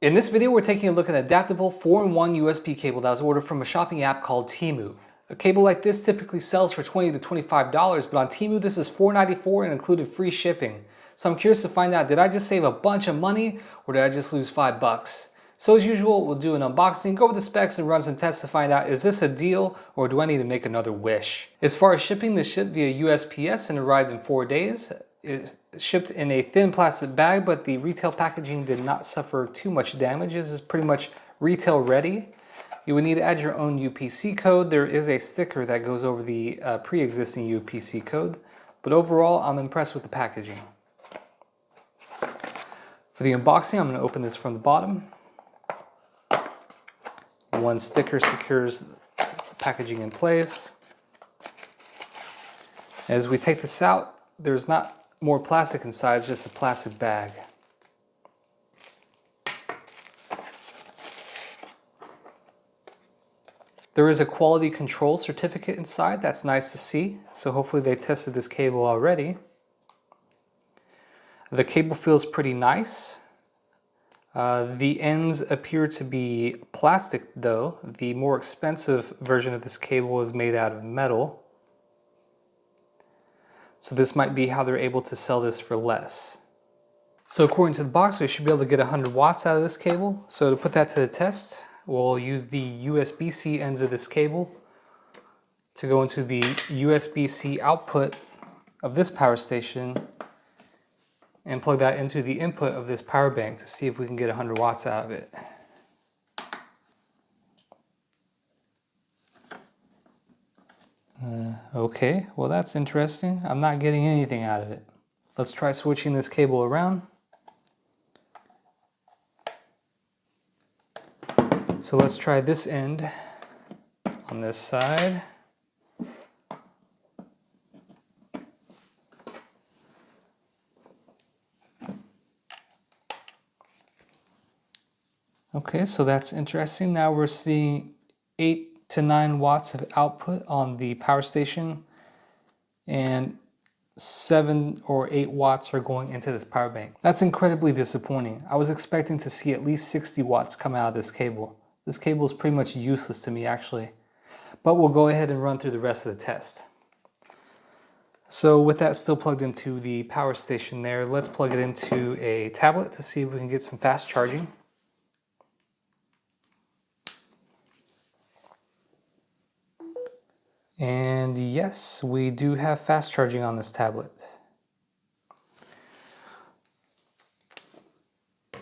In this video, we're taking a look at an adaptable 4-in-1 USB cable that was ordered from a shopping app called Temu. A cable like this typically sells for $20 to $25, but on Temu this is $4.94 and included free shipping. So I'm curious to find out, did I just save a bunch of money or did I just lose $5? So as usual, we'll do an unboxing, go over the specs and run some tests to find out, is this a deal or do I need to make another wish? As far as shipping, this shipped via USPS and arrived in 4 days. It's shipped in a thin plastic bag, but the retail packaging did not suffer too much damage. This is pretty much retail ready. You would need to add your own UPC code. There is a sticker that goes over the pre-existing UPC code, but overall I'm impressed with the packaging. For the unboxing, I'm going to open this from the bottom. One sticker secures the packaging in place. As we take this out, there's not more plastic inside, it's just a plastic bag. There is a quality control certificate inside, that's nice to see. So hopefully they tested this cable already. The cable feels pretty nice. The ends appear to be plastic though. The more expensive version of this cable is made out of metal. So this might be how they're able to sell this for less. So according to the box, we should be able to get 100 watts out of this cable. So to put that to the test, we'll use the USB-C ends of this cable to go into the USB-C output of this power station and plug that into the input of this power bank to see if we can get 100 watts out of it. Okay, well that's interesting. I'm not getting anything out of it. Let's try switching this cable around. So let's try this end on this side. Okay, so that's interesting. Now we're seeing 8 to 9 watts of output on the power station and 7 or 8 watts are going into this power bank. That's incredibly disappointing. I was expecting to see at least 60 watts come out of this cable. This cable is pretty much useless to me actually, but we'll go ahead and run through the rest of the test. So with that still plugged into the power station there, let's plug it into a tablet to see if we can get some fast charging. And yes, we do have fast charging on this tablet.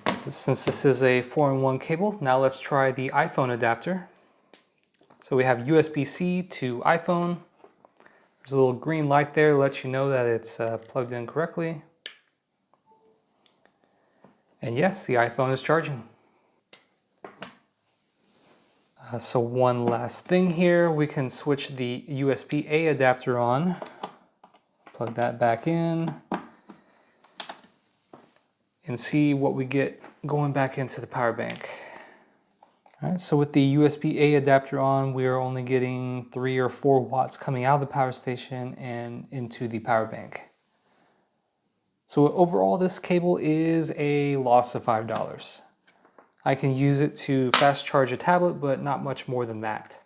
So since this is a 4-in-1 cable, now let's try the iPhone adapter. So we have USB-C to iPhone. There's a little green light there to let you know that it's plugged in correctly. And yes, the iPhone is charging. So one last thing here, we can switch the USB-A adapter on, plug that back in, and see what we get going back into the power bank. All right, so with the USB-A adapter on, we are only getting 3 or 4 watts coming out of the power station and into the power bank. So overall, this cable is a loss of $5. I can use it to fast charge a tablet, but not much more than that.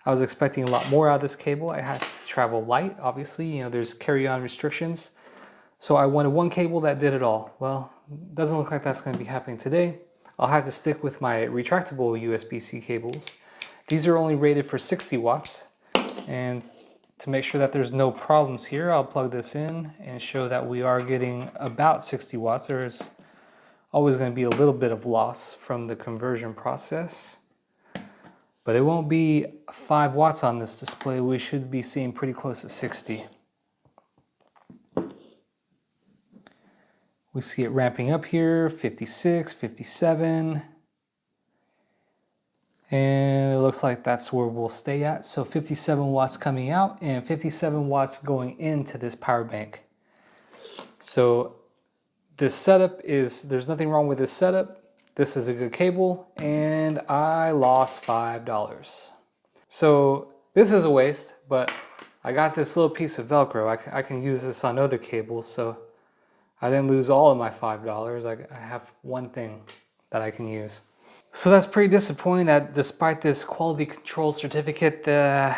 I was expecting a lot more out of this cable. I had to travel light, obviously, there's carry-on restrictions. So I wanted one cable that did it all. Well, doesn't look like that's going to be happening today. I'll have to stick with my retractable USB-C cables. These are only rated for 60 watts. And to make sure that there's no problems here, I'll plug this in and show that we are getting about 60 watts. There's always going to be a little bit of loss from the conversion process, but it won't be 5 watts on this display. We should be seeing pretty close to 60. We see it ramping up here, 56, 57, and it looks like that's where we'll stay at. So 57 watts coming out and 57 watts going into this power bank. So this setup there's nothing wrong with this setup. This is a good cable, and I lost $5. So this is a waste, but I got this little piece of Velcro. I can use this on other cables, so I didn't lose all of my $5. I have one thing that I can use. So that's pretty disappointing that despite this quality control certificate, there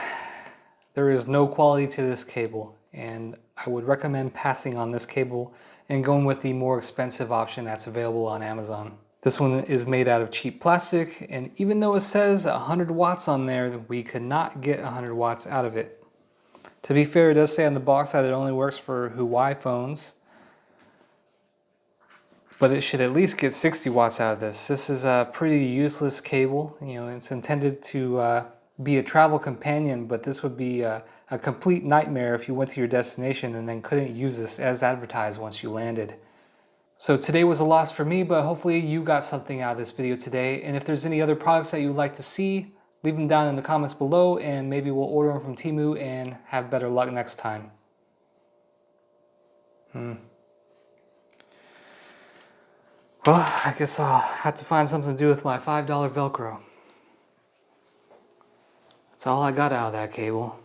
is no quality to this cable. And I would recommend passing on this cable and going with the more expensive option that's available on Amazon. This one is made out of cheap plastic, and even though it says 100 watts on there, we could not get 100 watts out of it. To be fair, it does say on the box that it only works for Huawei phones, but it should at least get 60 watts out of this. This is a pretty useless cable. You know, it's intended to be a travel companion, but this would be a complete nightmare if you went to your destination and then couldn't use this as advertised once you landed. So today was a loss for me, but hopefully you got something out of this video today. And if there's any other products that you'd like to see, leave them down in the comments below and maybe we'll order them from Temu and have better luck next time. Well, I guess I'll have to find something to do with my $5 Velcro. That's all I got out of that cable.